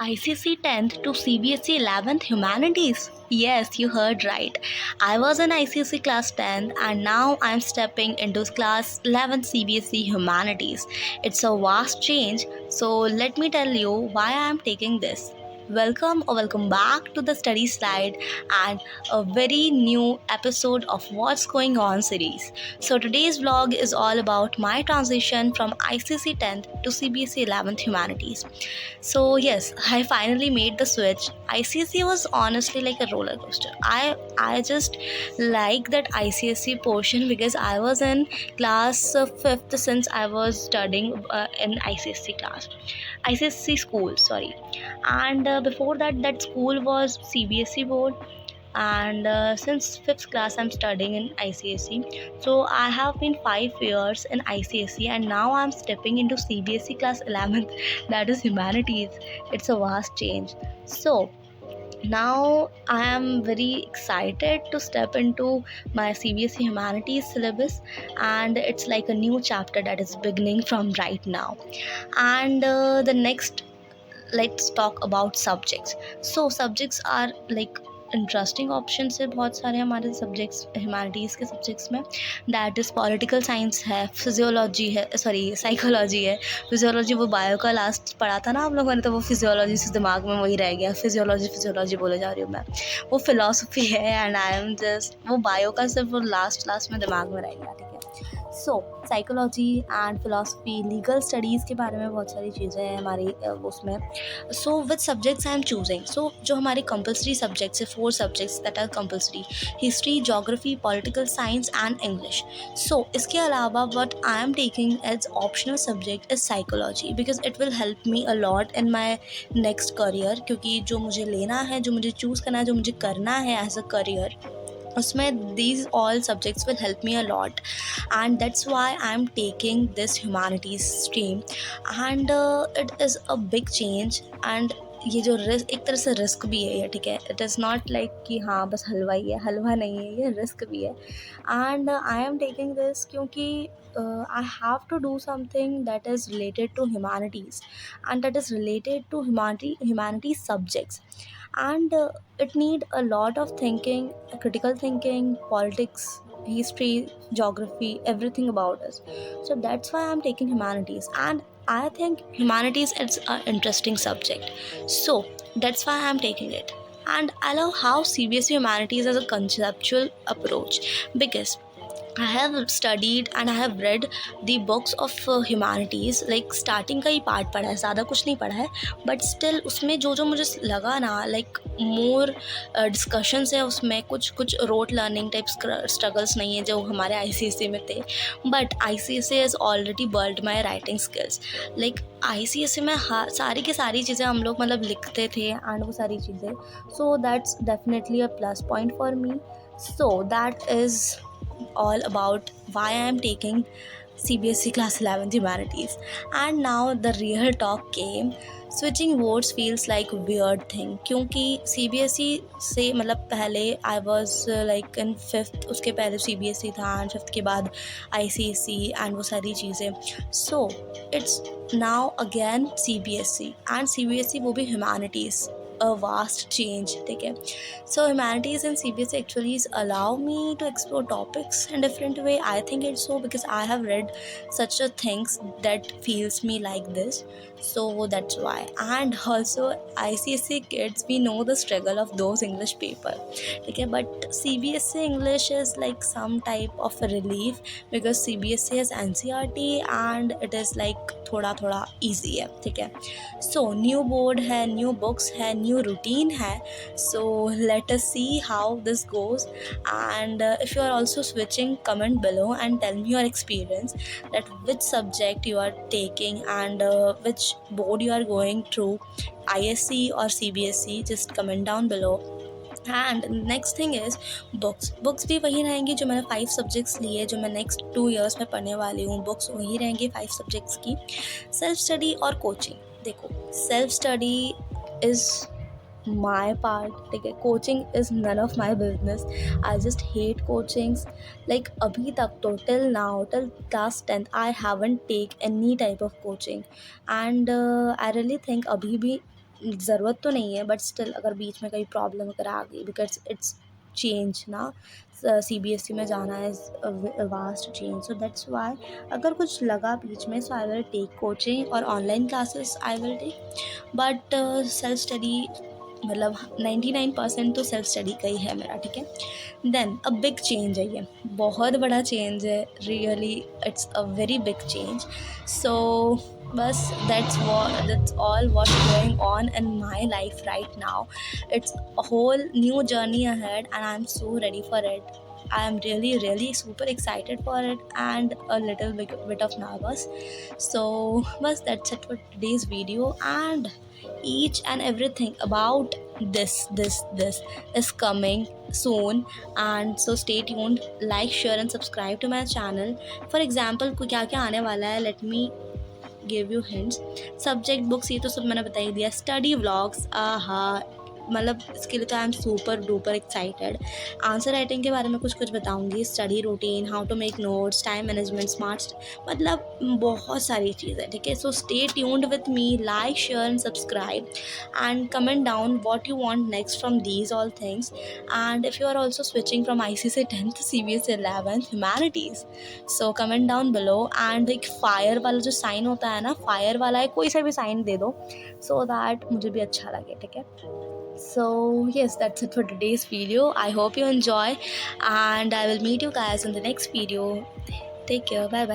ICC 10th to CBSE 11th Humanities? Yes, you heard right. I was in ICC class 10th and now I'm stepping into class 11th CBSE Humanities. It's a vast change, so let me tell you why I'm taking this. Welcome back to the study slide and a very new episode of What's Going On series. So today's vlog is all about my transition from ICC 10th to CBSE 11th Humanities. So yes, I finally made the switch. ICSE was honestly like a roller coaster. I just like that ICSE portion because I was in class 5th since I was studying in ICSE class, ICSE school, sorry. And before that, that school was CBSE board, and since 5th class I'm studying in ICSE. So I have been 5 years in ICSE and now I'm stepping into CBSE class 11th, that is humanities. It's a vast change. So now I am very excited to step into my CBSE humanities syllabus, and it's like a new chapter that is beginning from right now. And the next, let's talk about subjects. So subjects are like interesting option है बहुत सारे हमारे subjects humanities के subjects में. That is political science है, physiology है, sorry psychology है. Physiology वो बायो का लास्ट पढ़ा था ना आप लोगों ने, तो वो फिजियोलॉजी से दिमाग में वही रह गया. फिजियोलॉजी बोले जा रही हूँ मैं. वो फिलॉसफी है एंड आई एम जस्ट, वो बायो का सिर्फ वो लास्ट में दिमाग में रह गया. ठीक है. So psychology and philosophy, legal studies के बारे में बहुत सारी चीज़ें हैं हमारी उसमें. So which subjects I am choosing. So जो हमारे कंपलसरी सब्जेक्ट्स है, 4 subjects that are compulsory: history, geography, political science and English. So इसके अलावा what I am taking as optional subject is psychology because it will help me a lot in my next career. क्योंकि जो मुझे लेना है, जो मुझे choose करना है, जो मुझे करना है एज अ करियर, उसमें these all subjects will help me a lot, and that's why I'm taking this humanities stream. And it is a big change, and ये जो रिस्क, एक तरह से रिस्क भी है ये. ठीक है. इट इज़ नॉट लाइक कि हाँ बस हलवा ही है, हलवा नहीं है, ये रिस्क भी है. And I am taking this क्योंकि I have to do something that is related to humanities, and that is related to humanities subjects. And it need a lot of thinking, critical thinking, politics, history, geography, everything about us. So that's why I'm taking humanities, and I think humanities is an interesting subject, so that's why I'm taking it. And I love how CBSE humanities has a conceptual approach because I have studied and I have read the books of humanities. Like starting का ही part पढ़ा है, ज़्यादा कुछ नहीं पढ़ा है, but still उसमें जो जो मुझे लगा ना, लाइक मोर डिस्कशंस है उसमें. कुछ रोट लर्निंग टाइप स्ट्रगल्स नहीं है जो हमारे ICSE में थे. But ICSE has already world my writing skills. Like ICSE में सारी की सारी चीज़ें हम लोग मतलब लिखते थे एंड वो सारी चीज़ें. So that's definitely a plus point for me. So that is all about why I am taking CBSE class 11th humanities. And now the real talk came. Switching boards feels like weird thing क्योंकि CBSE से मतलब पहले I was like in 5th, उसके पहले CBSE था and 5th के बाद ICSE and वो सारी चीज़ें. So it's now again CBSE, and CBSE वो भी humanities, a vast change. ठीक है. So humanities and CBSE actually allow me to explore topics in different way. I think it's so because I have read such a things that feels me like this. So that's why. And also ICSE kids, we know the struggle of those English paper. Okay, but CBSE English is like some type of a relief because CBSE has NCERT and it is like थोड़ा easy है. ठीक है. So new board है, new books है, new routine है. So let us see how this goes. And if you are also switching, comment below and tell me your experience, that which subject you are taking and which board you are going through, ISC or CBSE. Just comment down below. And next thing is books भी वही रहेंगी जो मैंने 5 subjects लिए, जो मैं next 2 years में पढ़ने वाली हूँ. बुक्स वही रहेंगी 5 सब्जेक्ट्स की. सेल्फ स्टडी और कोचिंग, देखो self study is my part. ठीक है. Coaching is none of my business. I just hate coachings. Like अभी तक तो till now, till class 10th, I haven't take any type of coaching. And I really think अभी भी ज़रूरत तो नहीं है, बट स्टिल अगर बीच में कहीं प्रॉब्लम अगर आ गई, बिकॉज इट्स चेंज ना, CBSE में जाना is vast change, so that's why अगर कुछ लगा बीच में, so I will take coaching और online classes I will take, but self study मतलब 99% तो सेल्फ स्टडी का ही है मेरा, ठीक है। देन अ बिग चेंज है ये, बहुत बड़ा चेंज है, really it's a very big change. So बस that's all what's going on in my life right now. It's a whole new journey ahead and I'm so ready for it. I am really super excited for it and a little bit of nervous. So bas that's it for today's video, and each and everything about this is coming soon, and so stay tuned, like, share and subscribe to my channel. For example क्या क्या आने वाला है, let me give you hints. Subject books ये तो सब मैंने बता ही दिया। स्टडी व्लॉग्स, आहा, मतलब इसके लिए तो I am super duper excited. Answer writing के बारे में कुछ कुछ बताऊंगी, study routine, how to make notes, time management, smart, मतलब बहुत सारी चीज़ें, ठीक है। So stay tuned with me, like, share and subscribe and comment down what you want next from these all things. And if you are also switching from ICC 10th CBSE 11th humanities, so comment down below, and एक fire वाला जो sign होता है ना, fire वाला है, कोई सा भी साइन दे दो so that मुझे भी अच्छा लगे, ठीक है। So yes, that's it for today's video. I hope you enjoy and I will meet you guys in the next video. Take care, bye bye.